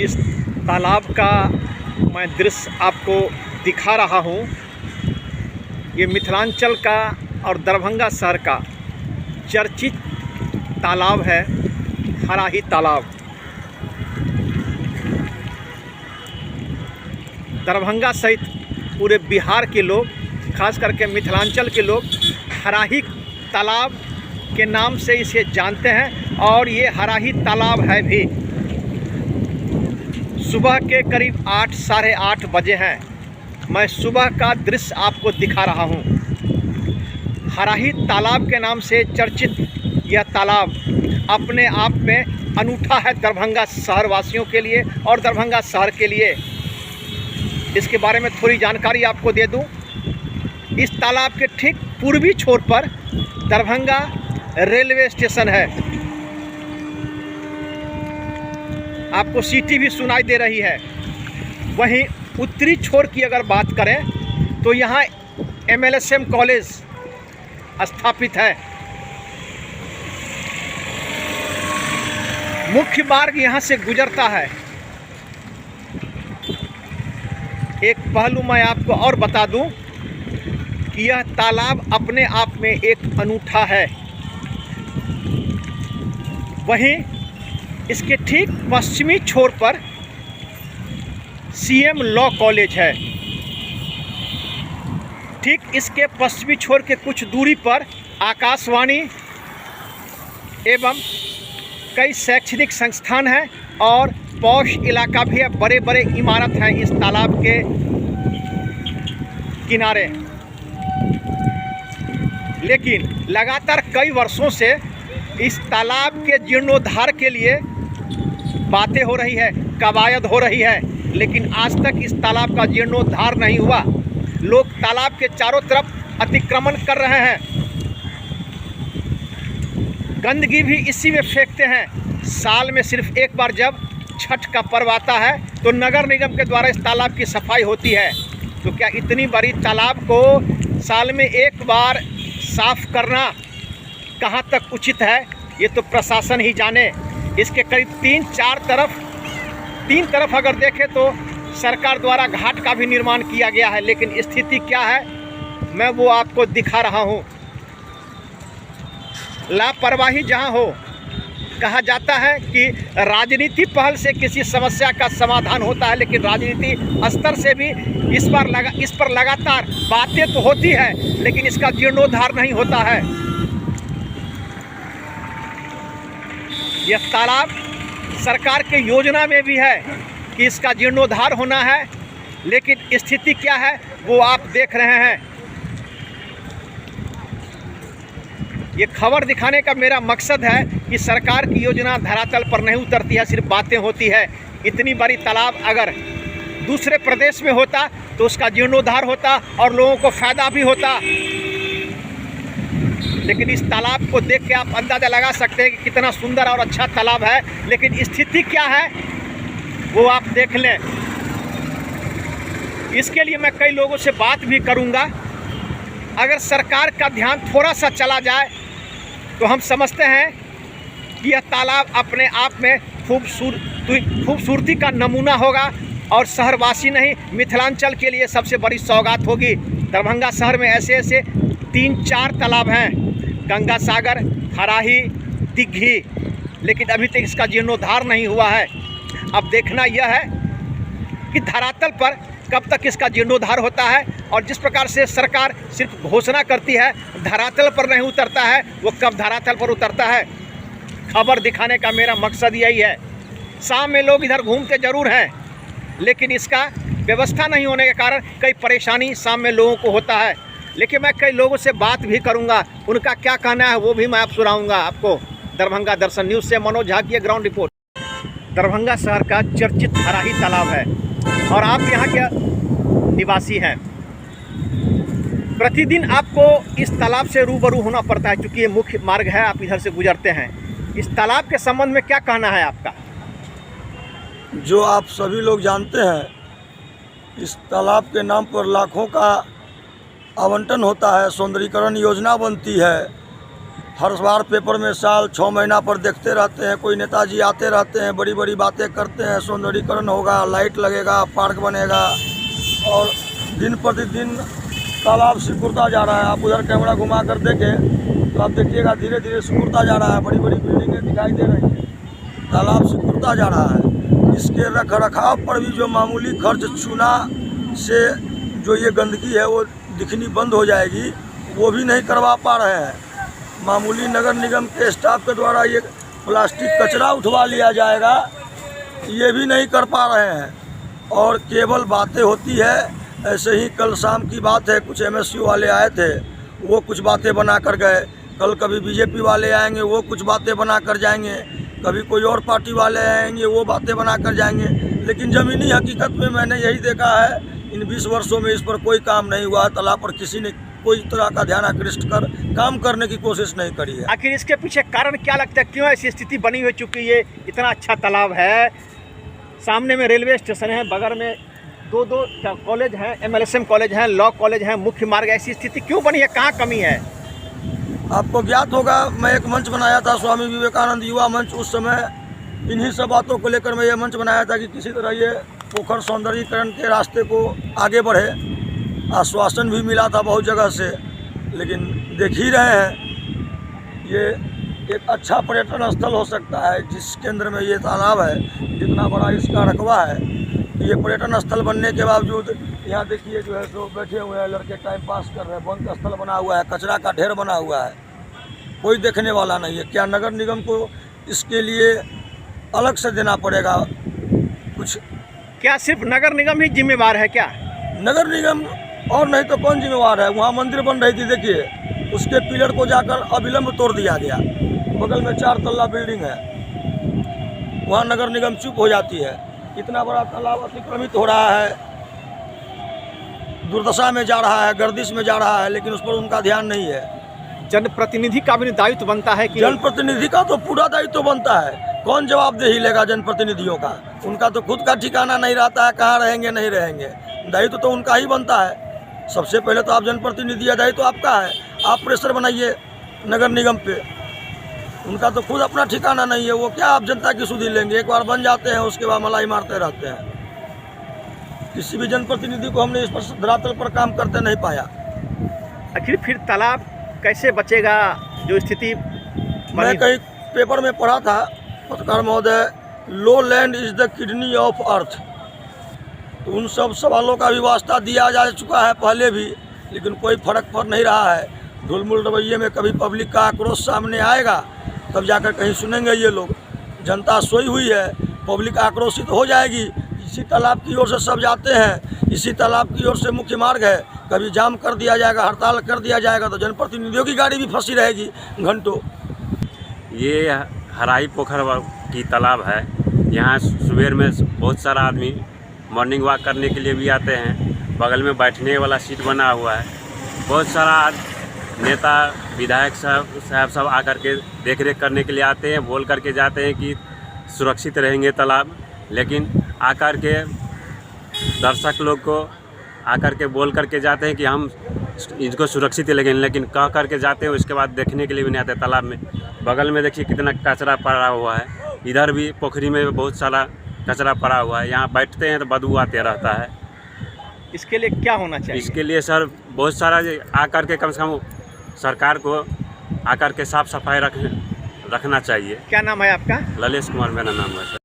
जिस तालाब का मैं दृश्य आपको दिखा रहा हूँ, ये मिथिलांचल का और दरभंगा शहर का चर्चित तालाब है, हराही तालाब। दरभंगा सहित पूरे बिहार के लोग, खास करके मिथिलांचल के लोग हराही तालाब के नाम से इसे जानते हैं और ये हराही तालाब है भी। सुबह के करीब 8 साढ़े 8 बजे हैं। मैं सुबह का दृश्य आपको दिखा रहा हूँ। हराही तालाब के नाम से चर्चित यह तालाब अपने आप में अनूठा है दरभंगा शहर वासियों के लिए और दरभंगा शहर के लिए। इसके बारे में थोड़ी जानकारी आपको दे दूं। इस तालाब के ठीक पूर्वी छोर पर दरभंगा रेलवे स्टेशन है। आपको सीटी भी सुनाई दे रही है। वहीं उत्तरी छोर की अगर बात करें तो यहाँ MLSM कॉलेज स्थापित है। मुख्य मार्ग यहाँ से गुजरता है। एक पहलू मैं आपको और बता दूं कि यह तालाब अपने आप में एक अनूठा है। वहीं इसके ठीक पश्चिमी छोर पर CM लॉ कॉलेज है। ठीक इसके पश्चिमी छोर के कुछ दूरी पर आकाशवाणी एवं कई शैक्षणिक संस्थान हैं और पॉश इलाका भी है। बड़े बड़े इमारत हैं इस तालाब के किनारे। लेकिन लगातार कई वर्षों से इस तालाब के जीर्णोद्धार के लिए बातें हो रही है, कवायद हो रही है, लेकिन आज तक इस तालाब का जीर्णोद्धार नहीं हुआ। लोग तालाब के चारों तरफ अतिक्रमण कर रहे हैं, गंदगी भी इसी में फेंकते हैं। साल में सिर्फ एक बार जब छठ का पर्व आता है तो नगर निगम के द्वारा इस तालाब की सफाई होती है। तो क्या इतनी बड़ी तालाब को साल में एक बार साफ करना कहाँ तक उचित है, ये तो प्रशासन ही जाने। इसके करीब 3 तरफ अगर देखें तो सरकार द्वारा घाट का भी निर्माण किया गया है, लेकिन स्थिति क्या है मैं वो आपको दिखा रहा हूँ। लापरवाही जहाँ हो, कहा जाता है कि राजनीति पहल से किसी समस्या का समाधान होता है, लेकिन राजनीति स्तर से भी इस पर लगातार बातें तो होती है, लेकिन इसका जीर्णोद्धार नहीं होता है। यह तालाब सरकार के योजना में भी है कि इसका जीर्णोद्धार होना है, लेकिन स्थिति क्या है वो आप देख रहे हैं। ये खबर दिखाने का मेरा मकसद है कि सरकार की योजना धरातल पर नहीं उतरती है, सिर्फ बातें होती है। इतनी बड़ी तालाब अगर दूसरे प्रदेश में होता तो उसका जीर्णोद्धार होता और लोगों को फ़ायदा भी होता। लेकिन इस तालाब को देख के आप अंदाज़ा लगा सकते हैं कि कितना सुंदर और अच्छा तालाब है, लेकिन स्थिति क्या है वो आप देख लें। इसके लिए मैं कई लोगों से बात भी करूंगा। अगर सरकार का ध्यान थोड़ा सा चला जाए तो हम समझते हैं कि यह तालाब अपने आप में खूबसूरती का नमूना होगा और शहरवासी नहीं, मिथिलांचल के लिए सबसे बड़ी सौगात होगी। दरभंगा शहर में ऐसे 3-4 तालाब हैं, गंगा सागर, हराही, दिघी, लेकिन अभी तक इसका जीर्णोद्धार नहीं हुआ है। अब देखना यह है कि धरातल पर कब तक इसका जीर्णोद्धार होता है, और जिस प्रकार से सरकार सिर्फ घोषणा करती है, धरातल पर नहीं उतरता है, वो कब धरातल पर उतरता है। खबर दिखाने का मेरा मकसद यही है। शाम में लोग इधर घूमते ज़रूर हैं, लेकिन इसका व्यवस्था नहीं होने के कारण कई परेशानी शाम में लोगों को होता है। लेकिन मैं कई लोगों से बात भी करूंगा, उनका क्या कहना है वो भी मैं आप सुनाऊंगा आपको। दरभंगा दर्शन न्यूज़ से मनोज झा की ग्राउंड रिपोर्ट। दरभंगा शहर का चर्चित हराही तालाब है और आप यहाँ के निवासी हैं। प्रतिदिन आपको इस तालाब से रूबरू होना पड़ता है, क्योंकि ये मुख्य मार्ग है, आप इधर से गुजरते हैं। इस तालाब के संबंध में क्या कहना है आपका? जो आप सभी लोग जानते हैं, इस तालाब के नाम पर लाखों का आवंटन होता है, सौंदर्यीकरण योजना बनती है, हर बार पेपर में साल 6 महीना पर देखते रहते हैं, कोई नेताजी आते रहते हैं, बड़ी बड़ी बातें करते हैं, सौंदर्यीकरण होगा, लाइट लगेगा, पार्क बनेगा, और दिन प्रतिदिन तालाब सिकुड़ता जा रहा है। आप उधर कैमरा घुमा कर देखें तो आप देखिएगा धीरे धीरे सिकुड़ता जा रहा है, बड़ी बड़ी बिल्डिंगें दिखाई दे रही हैं, तालाब सिकुड़ता जा रहा है। इसके रख रखाव पर भी जो मामूली खर्च चूना से जो ये गंदगी है वो दिखनी बंद हो जाएगी, वो भी नहीं करवा पा रहे हैं। मामूली नगर निगम के स्टाफ के द्वारा ये प्लास्टिक कचरा उठवा लिया जाएगा, ये भी नहीं कर पा रहे हैं, और केवल बातें होती है। ऐसे ही कल शाम की बात है, कुछ MSU वाले आए थे, वो कुछ बातें बना कर गए। कल कभी BJP वाले आएंगे, वो कुछ बातें बना कर जाएंगे, कभी कोई और पार्टी वाले आएंगे, वो बातें बना कर जाएंगे। लेकिन ज़मीनी हकीकत में मैंने यही देखा है, इन 20 वर्षों में इस पर कोई काम नहीं हुआ। तालाब पर किसी ने कोई तरह का ध्यान आकृष्ट कर काम करने की कोशिश नहीं करी है। आखिर इसके पीछे कारण क्या लगता है, क्यों ऐसी स्थिति बनी हुई? चूँकि ये इतना अच्छा तालाब है, सामने में रेलवे स्टेशन है, बगल में दो कॉलेज हैं, MLSM कॉलेज हैं, लॉ कॉलेज हैं, मुख्य मार्ग, ऐसी स्थिति क्यों बनी है? कहाँ कमी है? आपको ज्ञात होगा, मैं एक मंच बनाया था, स्वामी विवेकानंद युवा मंच। उस समय इन्हीं सब बातों को लेकर मैं ये मंच बनाया था कि किसी तरह ये पोखर सौंदर्यीकरण के रास्ते को आगे बढ़े। आश्वासन भी मिला था बहुत जगह से, लेकिन देख ही रहे हैं ये एक अच्छा पर्यटन स्थल हो सकता है। जिस केंद्र में ये तालाब है, जितना बड़ा इसका रकबा है, ये पर्यटन स्थल बनने के बावजूद यहाँ देखिए जो है सो बैठे हुए हैं लड़के, टाइम पास कर रहे हैं, बंद स्थल बना हुआ है, कचरा का ढेर बना हुआ है, कोई देखने वाला नहीं है। क्या नगर निगम को इसके लिए अलग से देना पड़ेगा कुछ? क्या सिर्फ नगर निगम ही जिम्मेवार है क्या? नगर निगम और नहीं तो कौन जिम्मेवार है? वहाँ मंदिर बन रही थी, देखिए उसके पिलर को जाकर अविलंब तोड़ दिया गया। बगल में 4 तल्ला बिल्डिंग है, वहाँ नगर निगम चुप हो जाती है। इतना बड़ा तालाब अतिक्रमित हो रहा है, दुर्दशा में जा रहा है, गर्दिश में जा रहा है, लेकिन उस पर उनका ध्यान नहीं है। जनप्रतिनिधि का भी दायित्व बनता है कि जनप्रतिनिधि का तो पूरा दायित्व बनता है। कौन जवाबदेही लेगा जनप्रतिनिधियों का? उनका तो खुद का ठिकाना नहीं रहता है, कहाँ रहेंगे नहीं रहेंगे। दायित्व तो उनका ही बनता है। सबसे पहले तो आप जनप्रतिनिधि है, दायित्व आपका है, आप प्रेशर बनाइए नगर निगम पे। उनका तो खुद अपना ठिकाना नहीं है, वो क्या आप जनता की सुधि लेंगे? एक बार बन जाते हैं, उसके बाद मलाई मारते रहते हैं। किसी भी जनप्रतिनिधि को हमने इस पर धरातल पर काम करते नहीं पाया। आखिर फिर तालाब कैसे बचेगा? जो स्थिति मैं कहीं पेपर में पढ़ा था, पत्रकार महोदय, लो land is the kidney of earth. तो उन सब सवालों का भी वास्ता दिया जा चुका है पहले भी, लेकिन कोई फर्क पड़ नहीं रहा है। ढुलमुल रवैये में कभी पब्लिक का आक्रोश सामने आएगा तब जाकर कहीं सुनेंगे ये लोग। जनता सोई हुई है, पब्लिक आक्रोशित हो जाएगी। इसी तालाब की ओर से सब जाते हैं, इसी तालाब की ओर से मुख्य मार्ग है। कभी जाम कर दिया जाएगा, हड़ताल कर दिया जाएगा, तो जनप्रतिनिधियों की गाड़ी भी फंसी रहेगी घंटों। ये हराई पोखर की तालाब है। यहाँ सुबह में बहुत सारा आदमी मॉर्निंग वॉक करने के लिए भी आते हैं। बगल में बैठने वाला सीट बना हुआ है। बहुत सारा नेता विधायक साहब सब आकर के देख रेख करने के लिए आते हैं, बोल करके जाते हैं कि सुरक्षित रहेंगे तालाब। लेकिन आकर के दर्शक लोग को आकर के बोल करके जाते हैं कि हम इनको सुरक्षित लगेंगे, लेकिन कह करके जाते हैं, उसके बाद देखने के लिए भी नहीं आते तालाब में। बगल में देखिए कितना कचरा पड़ा हुआ है, इधर भी पोखरी में बहुत सारा कचरा पड़ा हुआ है। यहाँ बैठते हैं तो बदबू आते रहता है। इसके लिए क्या होना चाहिए? इसके लिए सर बहुत सारा आकर के कम से कम सरकार को आकर के साफ सफाई रखना चाहिए। क्या नाम है आपका? ललेश कुमार मेरा नाम है सर।